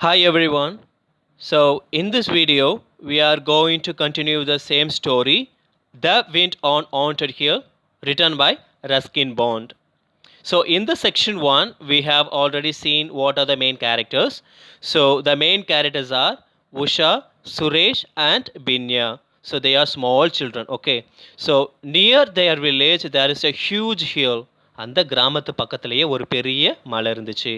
Hi everyone. So in this video we are going to continue the same story, The Wind on Haunted Hill, written by Ruskin Bond. So in the section 1 we have already seen what are the main characters. So the main characters are Usha, Suresh and Binya. So they are small children. Okay. So near their village there is a huge hill. அந்த கிராமத்து பக்கத்திலேயே ஒரு பெரிய மலை இருந்துச்சு.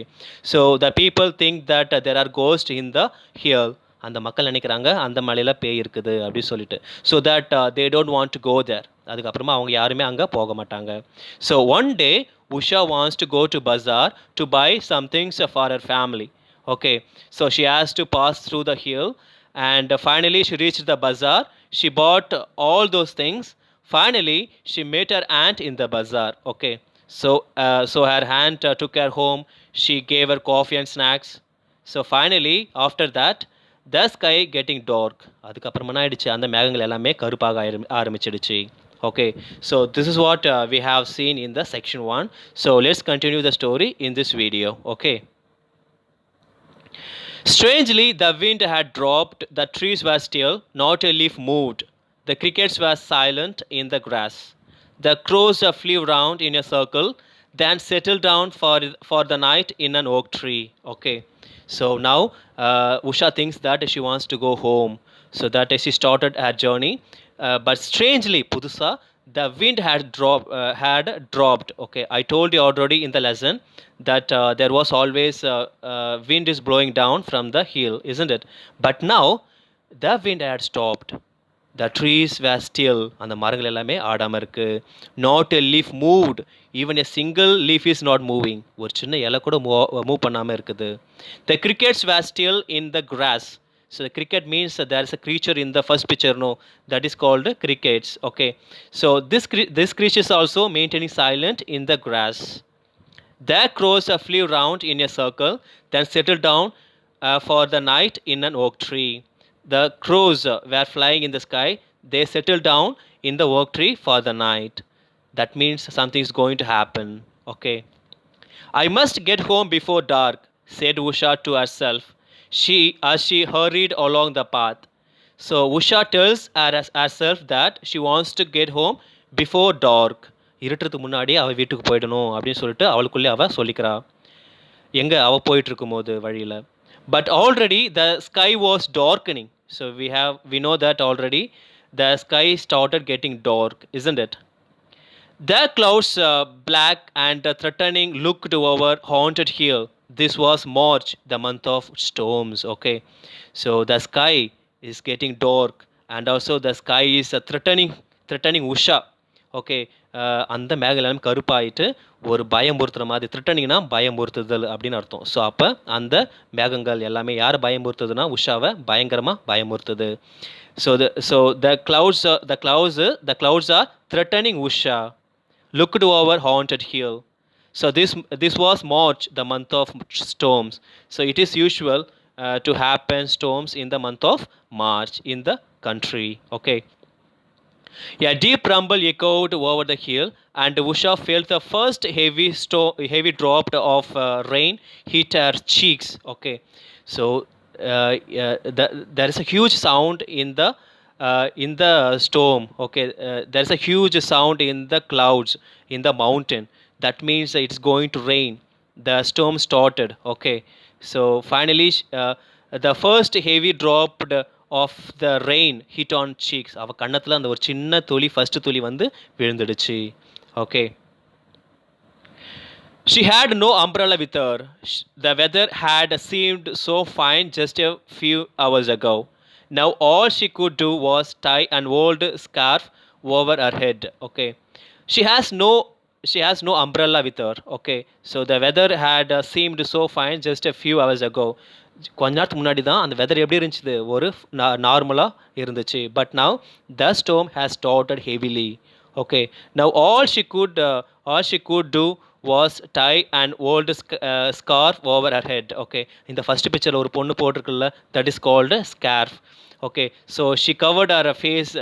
So the people think that there are ghost in the hill. அந்த மக்கள் நினைக்கிறாங்க அந்த மலையில் பேய் இருக்குது அப்படின்னு சொல்லிட்டு. So that they don't want to go there. அதுக்கப்புறமா அவங்க யாருமே அங்கே போக மாட்டாங்க. So one day Usha wants to go to bazaar to buy some things for her family. Okay, so she has to pass through the hill, and finally she reached the bazaar. She bought all those things. Finally, she met her aunt in the bazaar. Okay, so her aunt took her home. She gave her coffee and snacks. So finally, after that, the sky getting dark. அதுக்கப்புறமா என்ன ஆயிடுச்சு, அந்த மேகங்கள் எல்லாமே கருப்பாக ஆரம்பிச்சிடுச்சு. Okay, so this is what we have seen in the section 1. So let's continue the story in this video. Okay. Strangely, the wind had dropped, the trees were still, not a leaf moved. The crickets were silent in the grass. The crows flew round in a circle, then settled down for the night in an oak tree. Okay, so now Usha thinks that she wants to go home, so that she started her journey. But strangely, Pudusa, the wind had dropped. Okay, I told you already in the lesson that there was always wind is blowing down from the hill, isn't it? But now the wind had stopped. The trees were still. அந்த மரங்கள் எல்லாமே ஆடாமல் இருக்கு. Not a leaf moved. Even a single leaf is not moving. ஒரு சின்ன இலை கூட move பண்ணாமல் இருக்குது. The crickets were still in the grass. So the cricket means that there is a creature in the first picture, no, that is called crickets. Okay, so this creature is also maintaining silent in the grass. The crows flew round in a circle, then settled down for the night in an oak tree. The crows were flying in the sky. They settled down in the oak tree for the night. That means something is going to happen. Okay. I must get home before dark, said Usha to herself. As she hurried along the path. So Usha tells herself that she wants to get home before dark. இருட்டுறதுக்கு முன்னாடி அவள் வீட்டுக்கு போயிடணும் அப்படின்னு சொல்லிட்டு அவளுக்குள்ளே அவள் சொல்லிக்கிறா. எங்கே அவள் போயிட்டுருக்கும் போது வழியில். But already the sky was darkening. So we know that already the sky started getting dark, isn't it? The clouds black and threatening looked over haunted hill. This was March, the month of storms. Okay, so the sky is getting dark, and also the sky is threatening Usha. Okay, அந்த மேகலாம் கருப்பாயிட்டு ஒரு பயமுறுத்துகிற மாதிரி. த்ரிட்டனிங்னா பயமுறுத்துதல் அப்படின்னு அர்த்தம். So அப்போ அந்த மேகங்கள் எல்லாமே யார் பயமுறுத்துதுன்னா உஷாவை பயங்கரமாக பயமுறுத்துது. த clouds are threatening Usha. Looked over haunted hill. So this was March, the month of storms. So it is usual to happen storms in the month of March in the country. Okay. A deep rumble echoed over the hill, and Usha felt the first heavy drop of rain hit her cheeks. Okay, so there is a huge sound in the storm. Okay, there is a huge sound in the clouds in the mountain. That means it's going to rain. The storm started. Okay, so finally the first heavy dropped of the rain hit on cheeks. அவள் கன்னத்தில் அந்த ஒரு சின்ன துளி, first துளி வந்து விழுந்துடுச்சு. Okay. She had no umbrella with her. The weather had seemed so fine just a few hours ago. Now all she could do was tie an old scarf over her head. Okay. She has no umbrella with her. Okay. So the weather had seemed so fine just a few hours ago. கொஞ்ச நேரத்துக்கு முன்னாடி தான் அந்த weather எப்படி இருந்துச்சு, ஒரு நார்மலாக இருந்துச்சு. But now the storm has started heavily. Okay, now all she could do was tie and old scarf over her head. Okay, இந்த ஃபஸ்ட் பிக்சரில் ஒரு பொண்ணு போட்டிருக்குல்ல, that is called scarf. Okay, so she covered her face,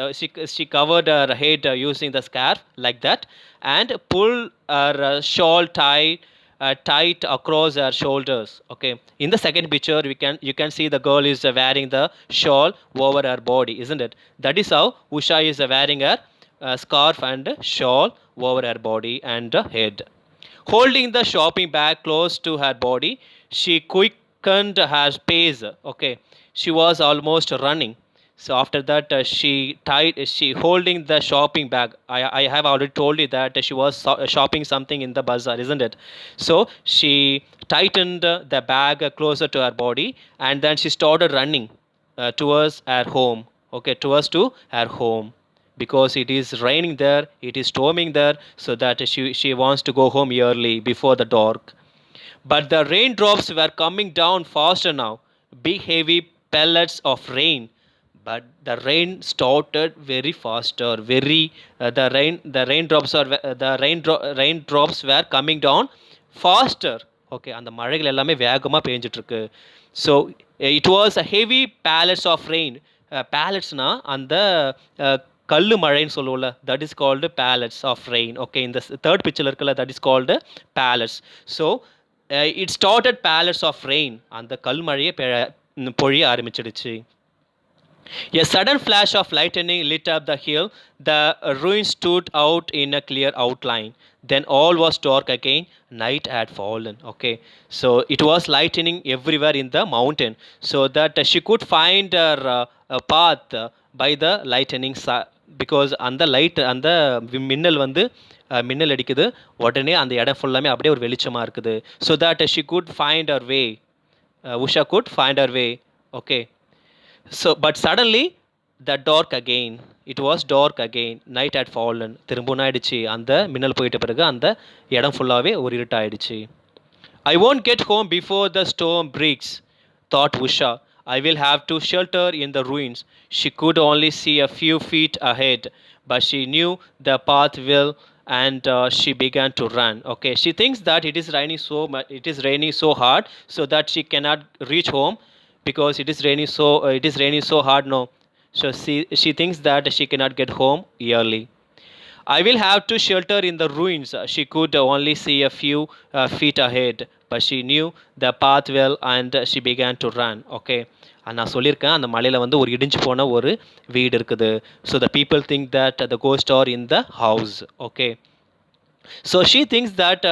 she covered her head using the scarf like that, and pulled her shawl tight tight across her shoulders. Okay, in the second picture you can see the girl is wearing the shawl over her body, isn't it? That is how Usha is wearing her scarf and shawl over her body and head. Holding the shopping bag close to her body, she quickened her pace. Okay, she was almost running. So after that, she holding the shopping bag. I have already told you that she was shopping something in the bazaar, isn't it? So she tightened the bag closer to her body, and then she started running towards her home. Okay, towards to her home, because it is raining there, it is storming there, so that she wants to go home early before the dark. But the raindrops were coming down faster now, big heavy pellets of rain. But the rain started very faster, very raindrops were coming down faster. Okay, அந்த மழைகள் எல்லாமே வேகமாக பேஞ்சிட்டு இருக்கு. So it was a heavy pellets of rain. பேலட்ஸ்னா அந்த கல்லு மழைன்னு சொல்லுவோம்ல, that is called pellets of rain. Okay, இந்த தேர்ட் பிக்சரில் இருக்குல்ல, that is called pellets. So it started pellets of rain. அந்த கல் மழையை பொழிய ஆரம்பிச்சிடுச்சு. A sudden flash of lightning lit up the hill. The ruins stood out in a clear outline. Then all was dark again. Night had fallen. Okay, so it was lightning everywhere in the mountain, so that she could find her path by the lightning, because அந்த light அந்த மின்னல் வந்து மின்னல் அடிக்குது, உடனே அந்த இடம் ஃபுல்லாமே அப்படியே ஒரு வெளிச்சமாக இருக்குது. So that she could find her way. Usha could find her way. Okay, so but suddenly the dark again. It was dark again. Night had fallen. திரும்பவும் ஆயிடுச்சு, அந்த மின்னல் போயிட்ட பிறகு அந்த இடம் ஃபுல்லாகவே ஒரு இருட்டாயிடுச்சு. I won't get home before the storm breaks, thought Usha. I will have to shelter in the ruins. She could only see a few feet ahead, but she knew the path well, and she began to run. Okay, she thinks that it is raining so much, it is raining so hard, so that she cannot reach home, because it is raining so hard. No, so she thinks that she cannot get home early. I will have to shelter in the ruins. She could only see a few feet ahead, but she knew the path well, and she began to run. Okay, நான் சொல்லியிருக்கேன், அந்த மலையில் வந்து ஒரு இடிஞ்சு போன ஒரு வீடு இருக்குது. So the people think that the ghost are in the house. Okay, so she thinks that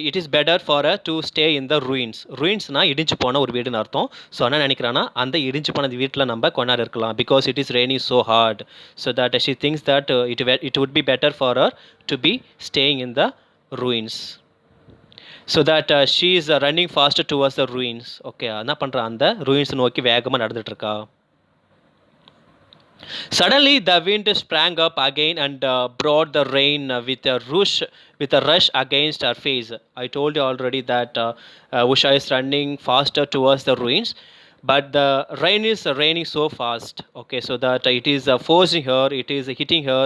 it is better for to stay in the ruins. ruinsனால் இடிஞ்சு போன ஒரு வீடுன்னு அர்த்தம். ஸோ என்ன நினைக்கிறான்னா, அந்த இடிஞ்சு போன வீட்டில் நம்ம கொண்டாட இருக்கலாம், because it is raining so hard. So that she thinks that it would be better for her to be staying in the ruins. So that she is running faster towards the ruins. Okay, என்ன பண்ணுறா, அந்த ruins நோக்கி வேகமாக நடந்துட்டு இருக்கா. Suddenly the wind sprang up again and brought the rain with a rush against her face. I told you already that Usha is running faster towards the ruins, but the rain is raining so fast. Okay, so that it is forcing her, it is hitting her.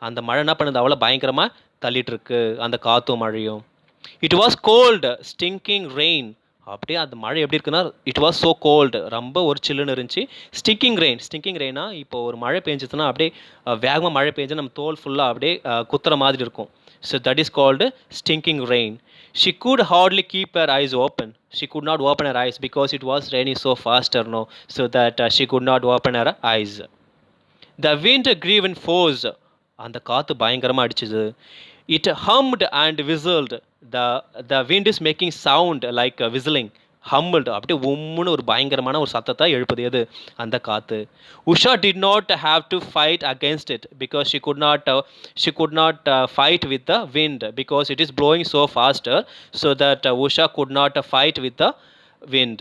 அந்த மழை என்ன பண்ணுது, அவ்வளோ பயங்கரமாக தள்ளிட்டு இருக்கு, அந்த காற்றும் மழையும். It was cold, stinking rain. அப்படியே அந்த மழை எப்படி இருக்குன்னா, இட் வாஸ் ஸோ கோல்டு, ரொம்ப ஒரு சில்லுன்னு இருந்துச்சு. ஸ்டிக்கிங் ரெயினா, இப்போ ஒரு மழை பெஞ்சிச்சுன்னா அப்படியே வேகமாக மழை பெஞ்சு நம்ம தோல் ஃபுல்லாக அப்படியே குத்துற மாதிரி இருக்கும். So that is called stinging rain. She could hardly keep her eyes open. She could not open her eyes because it was raining so faster. No, so that she could not open her eyes. The wind grew in force. அந்த காற்று பயங்கரமாக அடிச்சுது. It hummed and whistled. The wind is making sound like whistling. Hummed, அப்படியே உம்முன்னு ஒரு பயங்கரமான ஒரு சத்தத்தை எழுப்புது எது, அந்த காற்று. Usha did not have to fight against it, because she could not fight with the wind, because it is blowing so faster. So that Usha could not fight with the wind.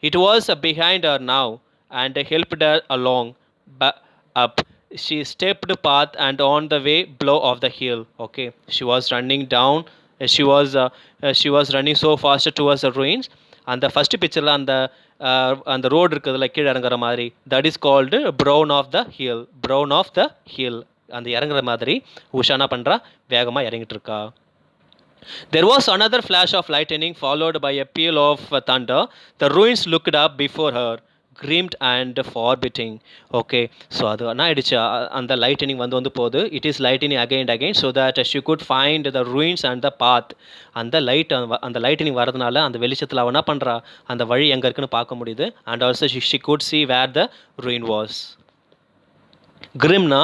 It was behind her now and helped her along up. She stepped path and on the way below of the hill. Okay, she was running down. She was running so fast towards the ruins. அந்த first பிக்சரில் அந்த road இருக்குதுல்ல, கீழே இறங்குற மாதிரி, that is called brown of the hill. அந்த இறங்குற மாதிரி உஷா என்ன பண்ணுறா, வேகமாக இறங்கிட்டு இருக்கா. There was another flash of lightning followed by a peal of thunder. The ruins looked up before her, grimmed and forbidding. Okay, so அது என்ன ஆயிடுச்சு, அந்த lightning வந்து போகுது, it is lightning again and again so that she could find the ruins and the path. அந்த அந்த lightning வரதுனால அந்த வெளிச்சத்தில் அவ என்ன பண்ணுறா, அந்த வழி எங்கே இருக்குன்னு பார்க்க முடியுது. and also she could see where the ruin was. கிரிம்னா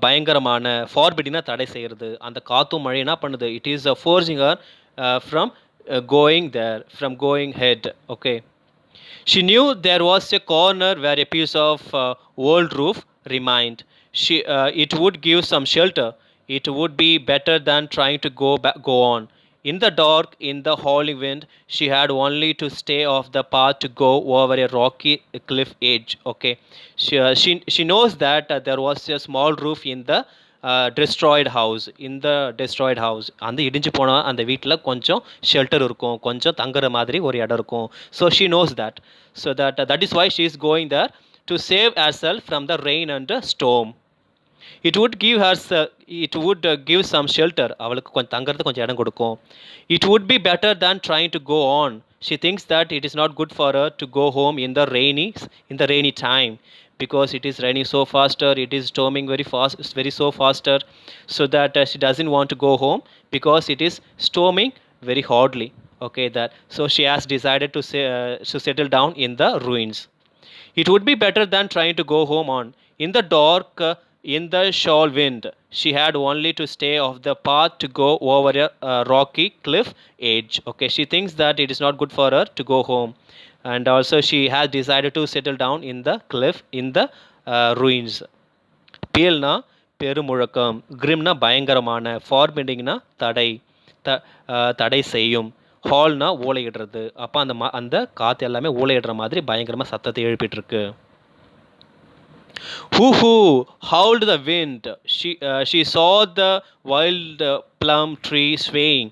பயங்கரமான, ஃபார்பிடினா தடை செய்கிறது. அந்த காற்றும் மழை என்ன பண்ணுது, it is forcing her from going there, from going head. Okay, she knew there was a corner where a piece of old roof remained. It would give some shelter. It would be better than trying to go on. In the dark, in the howling wind, she had only to stay off the path to go over a rocky cliff edge. Okay, she knows that there was a small roof in the destroyed house. In the destroyed house, அந்த இடிஞ்சு போன அந்த வீட்டில் கொஞ்சம் shelter இருக்கும், கொஞ்சம் தங்குற மாதிரி ஒரு இடம் இருக்கும். So she knows that. So that is why she is going there to save herself from the rain and storm. It would give her give some shelter. அவளுக்கு கொஞ்சம் தங்கறது கொஞ்சம் இடம் கொடுக்கும். It would be better than trying to go on. She thinks that it is not good for her to go home in the rainy time, because it is raining so faster, it is storming very fast, very so faster, so that she doesn't want to go home because it is storming very hardly. Okay, that so she has decided to settle down in the ruins. It would be better than trying to go home on. In the dark, in the shoal wind, she had only to stay off the path to go over a rocky cliff edge. Okay, she thinks that it is not good for her to go home. And also she has decided to settle down in the cliff, in the ruins. Peelna பெருமுழக்கம், கிரிம்னா பயங்கரமான, ஃபார்பிண்டிங்னா தடை செய்யும், ஹால்னா ஊளையிடுறது. அப்போ அந்த காற்று எல்லாமே ஊளையிடுற மாதிரி பயங்கரமாக சத்தத்தை எழுப்பிட்டுருக்கு. Hoo-hoo, howled the wind. She saw the wild plum tree swaying,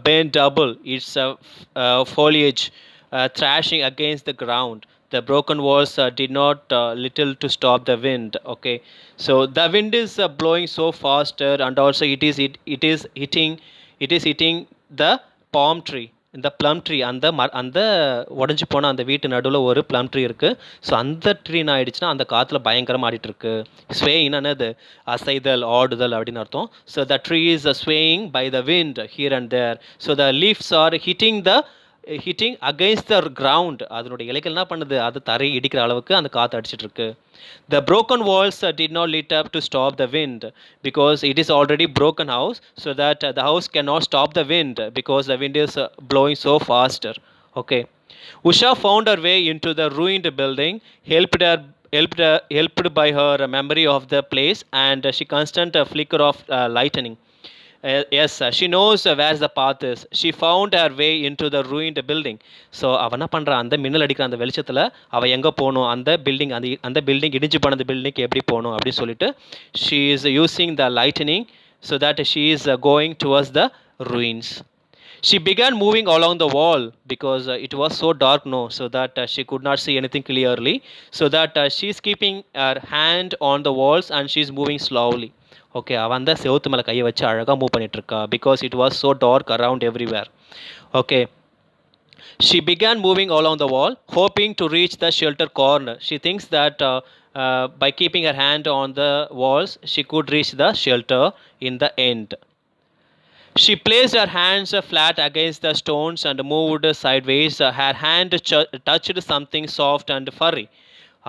bent double, its foliage thrashing against the ground. The broken walls did not little to stop the wind. Okay, so the wind is blowing so faster, and also it is hitting the palm tree, இந்த plum tree. அந்த உடஞ்சி போன அந்த வீட்டு நடுவில் ஒரு plum tree இருக்குது. So அந்த ட்ரீ என்ன ஆகிடுச்சுன்னா அந்த காற்றுல பயங்கரமாக ஆடிட்டுருக்கு. ஸ்வேயிங் என்னது, அசைதல், ஆடுதல் அப்படின்னு அர்த்தம். So the tree is swaying by the wind here and there. So the leaves are hitting against the ground. அதனுடைய இலைகள் என்ன பண்ணுது, அது தரை இடிக்கிற அளவுக்கு அந்த காற்று அடிச்சிட்ருக்கு. The broken walls did not lit up to stop the wind, because it is already broken house, so that the house cannot stop the wind because the wind is blowing so faster. Okay, Usha found her way into the ruined building, helped by her memory of the place and she constant flicker of lightning. Yes, she knows where the path is. She found her way into the ruined building. So அவள் என்ன பண்ணுறா, அந்த மின்னல் அடிக்கிற அந்த வெளிச்சத்தில் அவள் எங்கே போகணும், அந்த பில்டிங் இடிஞ்சு போன அந்த பில்டிங்க்கு எப்படி போகணும் அப்படின்னு சொல்லிட்டு she is using the lightning so that she is going towards the ruins. She began moving along the wall because it was so dark now, so that she could not see anything clearly. So that she is keeping her hand on the walls and she is moving slowly. Okay, அவன் அந்த செவுத்து மேலே கையை வச்சு அழகாக move பண்ணிகிட்ருக்கா, because it was so dark around everywhere. Okay, she began moving along the wall, hoping to reach the shelter corner. She thinks that by keeping her hand on the walls, she could reach the shelter in the end. She placed her hands flat against the stones and moved sideways. Her hand touched something soft and furry.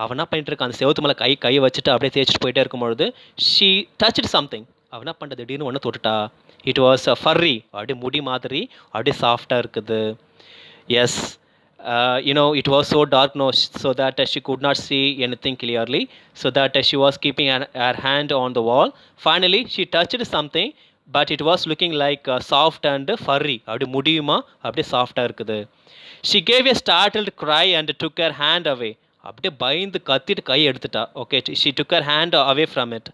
அவன் என்ன பண்ணிட்டு இருக்கான், அந்த செவத்து மேலே கையை வச்சுட்டு அப்படியே தேய்ச்சிட்டு போயிட்டே இருக்கும்பொழுது ஷீ டச்டு சம்திங். அவன் என்ன பண்ணுறது, திடீர்னு ஒன்று தொட்டுட்டா. இட் வாஸ் ஃபர்ரி, அப்படியே முடி மாதிரி அப்படியே சாஃப்டாக இருக்குது. Yes, it was so dark now, so that she could not see anything clearly, so that she was keeping her hand on the wall. Finally she touched something, but it was looking like soft and furry. அப்படியே முடியுமா அப்படியே சாஃப்டாக இருக்குது. She gave a startled cry and took her hand away. அப்படியே பயந்து கத்திட்டு கையை எடுத்துட்டா. Okay, she took her hand away from it.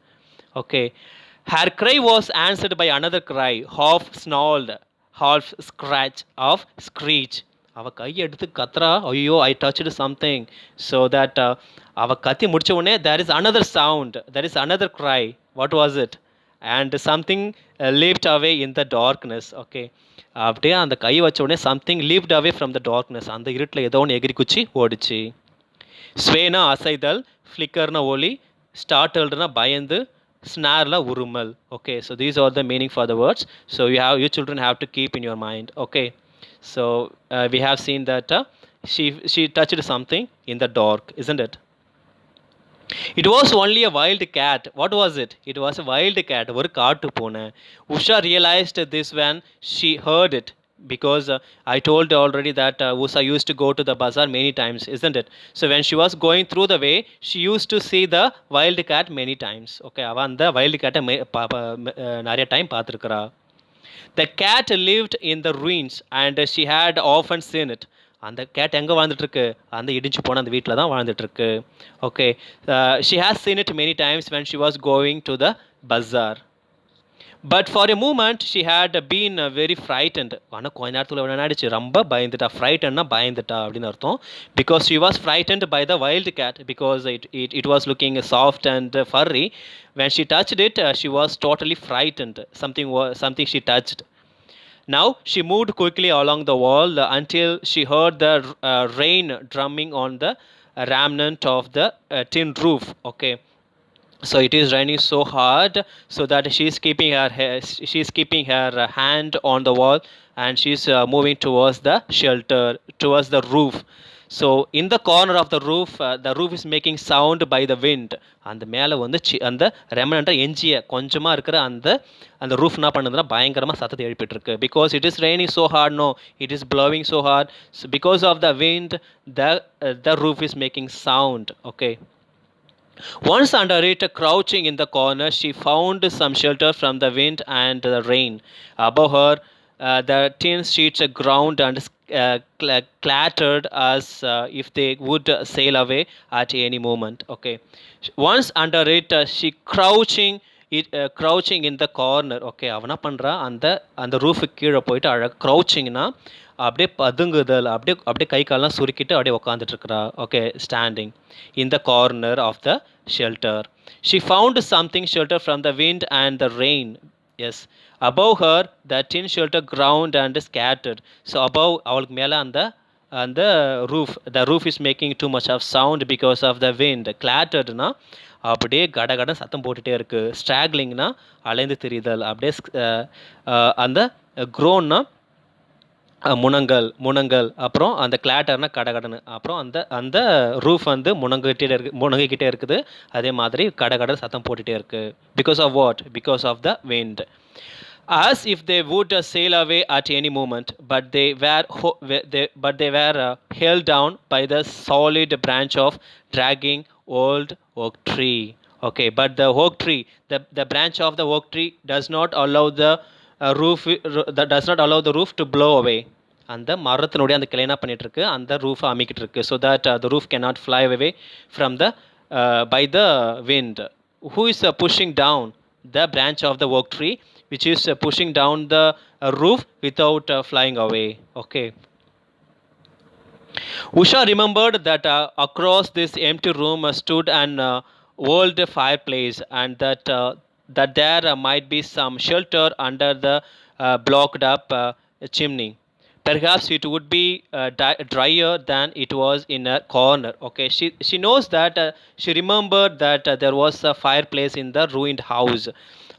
Okay, her cry was answered by another cry, half snarled, half screech. அவ கையை எடுத்து கத்துறா, ஐயோ ஐ டச்டு சம்திங். ஸோ தட் அவ கத்தி முடிச்ச உடனே there is another sound, there is another cry. What was it? And something leaped away in the darkness. Okay, அப்படியே அந்த கை வச்ச உடனே something leaped away from the darkness. அந்த இருட்டில் ஏதோ ஒன்று எகிரி குச்சி ஓடிச்சு. ஸ்வேனா அசைதல், ஃப்ளிக்கர்னா ஒளி, ஸ்டார்டல்டுனா பயந்து, snarla உருமல். Okay, so these are the meaning for the words. So you children have to keep in your mind. Okay, so we have seen that she touched something in the dark, isn't it? It was only a wild cat. What was it? It was a wild cat. ஒரு காட்டு பூனை. Usha realized this when she heard it because I told already that Usha used to go to the bazaar many times, isn't it? So when she was going through the way, she used to see the wild cat many times. Okay, அவ அந்த wild cat நிறைய time பார்த்துருக்கிறா. The cat lived in the ruins and she had often seen it. அந்த cat எங்கே வாழ்ந்துட்டுருக்கு? அந்த இடிஞ்சு போன அந்த வீட்டில் தான் வாழ்ந்துட்டுருக்கு. Okay, she has seen it many times when she was going to the bazaar. But for a moment she had been very frightened. ஆனால் கொஞ்ச நேரத்தில் என்ன ஆயிடுச்சு? ரொம்ப பயந்துட்டா. ஃப்ரைட்டன்னா பயந்துட்டா அப்படின்னு அர்த்தம். Because she was frightened by the wild cat because it was looking soft and furry. When she touched it, she was totally frightened. Something she touched. Now she moved quickly along the wall until she heard the rain drumming on the remnant of the tin roof. Okay, so it is raining so hard, so that she's keeping her hand on the wall, and she's moving towards the shelter, towards the roof. So in the corner of the roof is making sound by the wind. அந்த மேலே வந்து அந்த ரெமனண்ட்டாக எஞ்சிய கொஞ்சமாக இருக்கிற அந்த அந்த roof என்ன பண்ணுதுன்னா பயங்கரமாக சத்தத்தை எழுப்பிட்டு இருக்கு. Because it is raining so hard, no it is blowing so hard. Because of the wind, the roof is making sound. Okay. Once under it, crouching in the corner, she found some shelter from the wind and the rain. Above her, the tin sheets ground and clattered as if they would sail away at any moment. Okay. Once under it, she crouching in the corner. Okay, அவனா பண்ணுறா அந்த அந்த ரூஃபுக்கு கீழே போயிட்டு அழகாக க்ரௌச்சிங்னா அப்படியே பதுங்குதல், அப்படியே அப்படியே கை காலெலாம் சுருக்கிட்டு அப்படியே உக்காந்துட்டுருக்குறா. Okay, standing in the corner of the shelter. She found something shelter from the wind and the rain. Yes. Above her, the tin shelter ground and scattered. So above, அவளுக்கு மேலே அந்த the roof is making too much of sound because of the wind. Clatteredனா அப்படியே கடகடன் சத்தம் போட்டுகிட்டே இருக்குது. ஸ்ட்ராக்லிங்னா அலைந்து திரிதல். அப்படியே அந்த க்ரோன்னா முனங்கல், அப்புறம் அந்த கிளாட்டர்னா கடகடன்னு, அப்புறம் அந்த அந்த ரூஃப் வந்து முனங்கிக்கிட்டே இருக்குது. அதே மாதிரி கடகடன் சத்தம் போட்டுகிட்டே இருக்குது. Because of what? Because of the wind. As if they would sail away at any moment, but they were held down by the solid branch of dragging old oak tree. Okay, but the oak tree, the branch of the oak tree does not allow the roof to blow away. அந்த மரத்தினுடைய அந்த கிளை என்ன பண்ணிட்டு இருக்கு? அந்த ரூஃபை அமைக்கிட்டு இருக்கு. So that the roof cannot fly away from the by the wind. Who is pushing down? The branch of the oak tree, which is pushing down the roof without flying away. Okay. Usha remembered that across this empty room stood an old fireplace, and that there might be some shelter under the blocked up chimney. Perhaps it would be drier than it was in a corner. Okay, she knows that she remembered that there was a fireplace in the ruined house.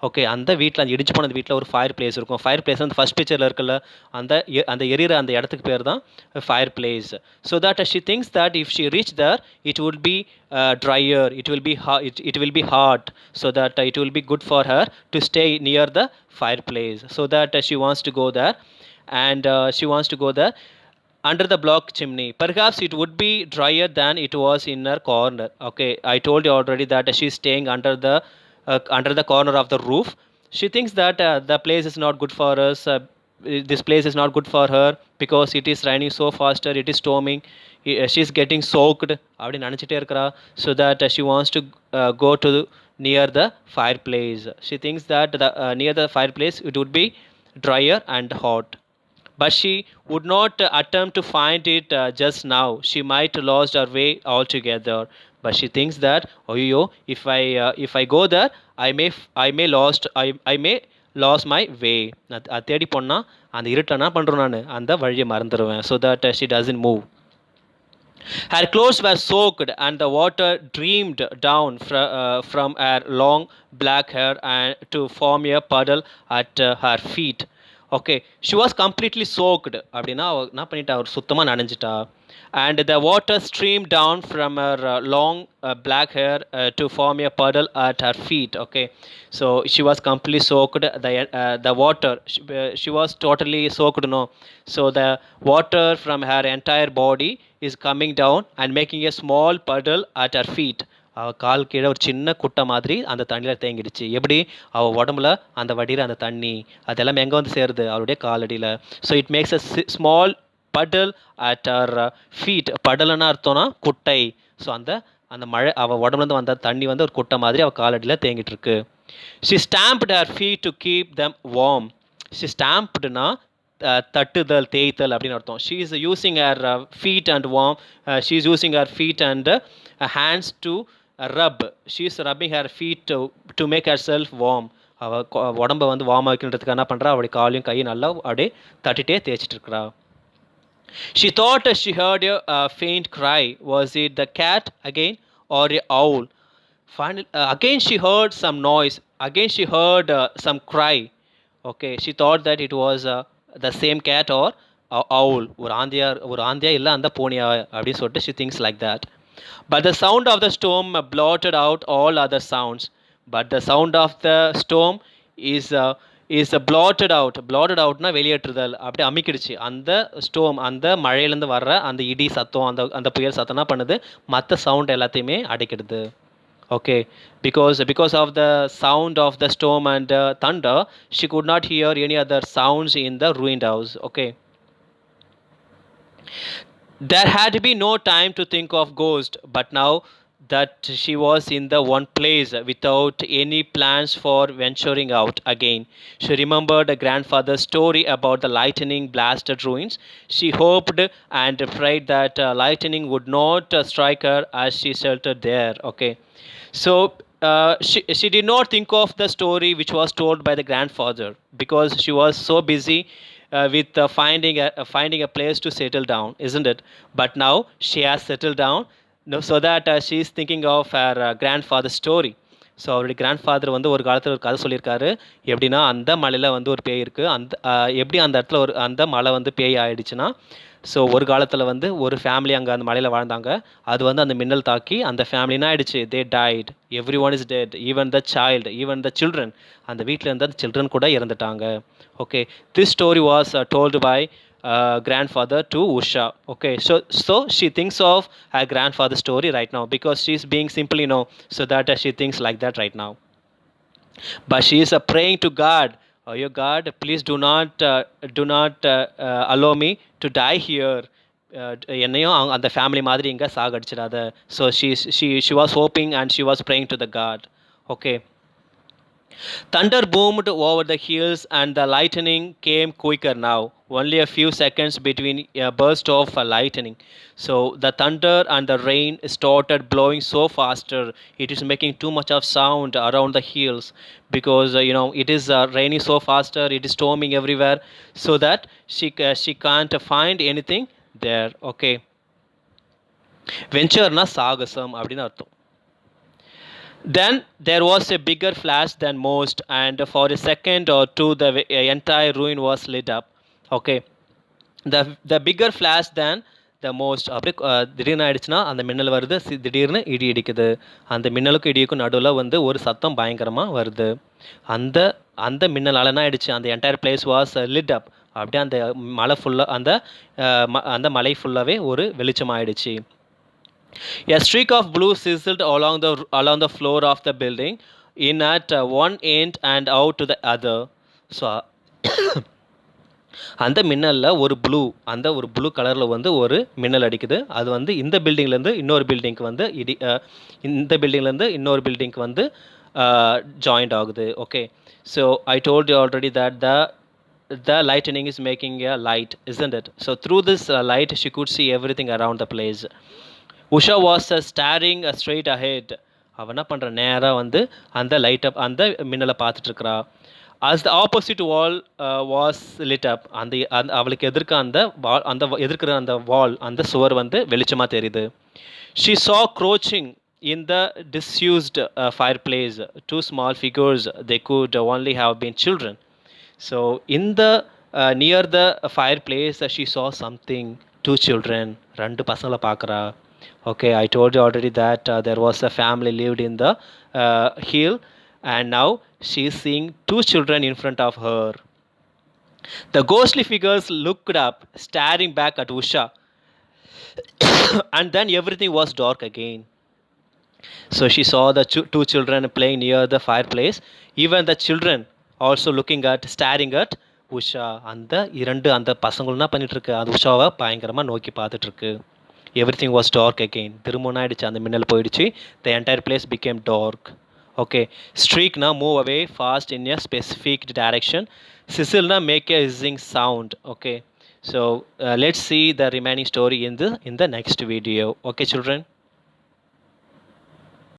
ஓகே, அந்த வீட்டில் அந்த இடிச்சு போன அந்த வீட்டில் ஒரு fireplace இருக்கும். ஃபயர் பிளேஸ் அந்த ஃபஸ்ட் பிக்சரில் இருக்குல்ல, அந்த அந்த எரியிற அந்த இடத்துக்கு பேர் தான் fireplace. So that she thinks that if she reach there it would be drier, it will be hot, so that it will be good for her to stay near the fireplace. So that she wants to go there, and she wants to go there under the block chimney. Perhaps it would be drier than it was in her corner. Okay, I told you already that she's staying under the corner of the roof. She thinks that the place is not good for us. This place is not good for her because it is raining so faster, it is storming, she's getting soaked அப்படி நினச்சிட்டே இருக்கிறா. So that she wants to go to near the fireplace. She thinks that near the fireplace it would be drier and hot. But she would not attempt to find it just now. She might lost her way altogether. But she thinks that, oh, if I go there, I may lost my way. அது தேடி போனால் அந்த இருட்டில் என்ன பண்ணுறோம், நான் அந்த வழியை மறந்துடுவேன். So that she doesn't move. Her clothes were soaked, and the water streamed down from her long black hair and to form a puddle at her feet. Okay, she was completely soaked. அப்படின்னா அவ என்ன பண்ணிட்டா, அவர் சுத்தமாக நனைஞ்சிட்டா. And the water streamed down from her long black hair to form a puddle at her feet. Okay, so she was completely soaked. The water, she was totally soaked, no. So the water from her entire body is coming down and making a small puddle at her feet. அவள் கால் கீழே ஒரு சின்ன குட்டை மாதிரி அந்த தண்ணியில் தேங்கிடுச்சு. எப்படி அவள் உடம்புல அந்த வடிகிற அந்த தண்ணி அதெல்லாம் எங்கே வந்து சேருது, அவளுடைய காலடியில். So it makes a small puddle at her feet. படல்னா அர்த்தம்னா குட்டை. ஸோ அந்த அந்த மழை அவள் உடம்புலேருந்து வந்த தண்ணி வந்து ஒரு குட்டை மாதிரி அவள் காலடியில் தேங்கிட்டு இருக்கு. She stamped her feet to keep them warm. She ஸ்டாம்ப்டுனா தட்டுதல், தேய்த்தல் அப்படின்னு அர்த்தம். She is using her feet and warm. She is using her feet and hands to rub. She is rubbing her feet to make herself warm. அவள் உடம்பை வந்து warm வைக்கின்றதுக்கு என்ன பண்ணுறா, அவளுடைய காலையும் கையும் நல்லா அப்படியே தட்டிகிட்டே தேய்ச்சிட்டு இருக்கிறா. She thought she heard a faint cry. Was it the cat again or a owl? Finally, again she heard some noise. Again she heard some cry. Okay, she thought that it was the same cat or owl. ஒரு ஆந்தியா இல்லை அந்த பூனியா அப்படின்னு சொல்லிட்டு she thinks like that. But the sound of the storm blotted out all other sounds. But the sound of the storm is blotted out. Blotted outனா வெளியேற்றுதல், அப்படியே அமிக்கிடுச்சு. அந்த storm, அந்த மழையிலேருந்து வர்ற அந்த இடி சத்தம், அந்த புயல் சத்தம் என்ன பண்ணுது, மற்ற சவுண்ட் எல்லாத்தையுமே அடைக்கிடுது. Okay, because of the sound of the storm and thunder, she could not hear any other sounds in the ruined house. Okay, there had been no time to think of ghost, but now that she was in the one place without any plans for venturing out again, she remembered her grandfather's story about the lightning blasted ruins. She hoped and prayed that lightning would not strike her as she sheltered there. Okay, so she did not think of the story which was told by the grandfather because she was so busy with finding a place to settle down, isn't it? But now she has settled down, so that she is thinking of her grandfather's story. So அவருடைய grandfather வந்து ஒரு காலத்தில் ஒரு கதை சொல்லியிருக்காரு. எப்படின்னா, அந்த மலையில் வந்து ஒரு பேய் இருக்குது. எப்படி அந்த இடத்துல அந்த மலை வந்து பேய் ஆயிடுச்சுன்னா, ஸோ ஒரு காலத்தில் வந்து ஒரு ஃபேமிலி அங்கே அந்த மலையில் வாழ்ந்தாங்க. அது வந்து அந்த மின்னல் தாக்கி அந்த ஃபேமிலினா ஆயிடுச்சு. They died. Every one is dead, even the child, even the children. அந்த வீட்டில் இருந்த அந்த சில்ட்ரன் கூட இறந்துட்டாங்க. Okay, this story was told by grandfather to Usha. Okay, so she thinks of her grandfather's story right now because she's being simply so that she thinks like that right now. But she is praying to God. Oh, your God, please do not allow me to die here. என்னையும் அந்த family மாதிரி இங்கே சாகடிச்சிடாத. So she was hoping and she was praying to the God. Okay. Thunder boomed over the hills and the lightning came quicker now. Only a few seconds between a burst of lightning. So the thunder and the rain started blowing so faster. It is making too much of sound around the hills because it is raining so faster. It is storming everywhere, so that she can't find anything there. Okay. Venture na sagasam அப்படினு அர்த்தம். Then there was a bigger flash than most, and for a second or two the entire ruin was lit up. Okay, the bigger flash than the most. அப்படி திடீர்னு ஆயிடுச்சுன்னா அந்த மின்னல் வருது, திடீர்னு இடி இடிக்குது. அந்த மின்னலுக்கும் இடிக்கும் நடுவில் வந்து ஒரு சத்தம் பயங்கரமாக வருது. அந்த அந்த மின்னலால் என்ன ஆயிடுச்சு, அந்த என்டையர் பிளேஸ் வாஸ் லிட் அப். அப்படியே அந்த மலை ஃபுல்லாக அந்த மலை ஃபுல்லாகவே ஒரு வெளிச்சம் ஆயிடுச்சு. A streak of blue sizzled along the floor of the building, in at one end and out to the other. So அந்த மின்னலில் ஒரு ப்ளூ கலரில் வந்து ஒரு மின்னல் அடிக்குது. அது வந்து இந்த பில்டிங்லேருந்து இன்னொரு பில்டிங்க்கு வந்து இந்த பில்டிங்லேருந்து இன்னொரு பில்டிங்க்கு வந்து ஜாயிண்ட் ஆகுது. Okay, so I told you already that the lightning is making a light, isn't it? So through this light she could see everything around the place. Usha was staring straight ahead. அவன் என்ன பண்ணுற, நேராக வந்து அந்த லைட்டை அந்த மின்னலை பார்த்துட்ருக்குறா. as the opposite wall was lit up, அந்த அவளுக்கு எதிர்க்க அந்த wall, எதிர்க்கிற அந்த வால், அந்த சுவர் வந்து வெளிச்சமாக தெரியுது. She saw crouching in the disused fireplace two small figures. They could only have been children. So in the near the fireplace, she saw something. Two children. ரெண்டு பசங்களை பார்க்குறா. Okay, I told you already that there was a family lived in the hill, and now she's seeing two children in front of her. The ghostly figures looked up, staring back at Usha, and then everything was dark again. So she saw the two children playing near the fireplace. Even the children also looking at, staring at Usha. அந்த இரண்டு அந்த பசங்களும் என்ன பண்ணிட்டு இருக்கு, அது உஷாவை பயங்கரமாக நோக்கி பார்த்துட்டு இருக்கு. Everything was dark again. திரும்பவும் ஆயிடுச்சு, அந்த மின்னல் போயிடுச்சு. The entire place became dark. Okay, streak now move away fast in a specific direction. Sizzle now make a hissing sound. Okay, so let's see the remaining story in the next video. Okay children.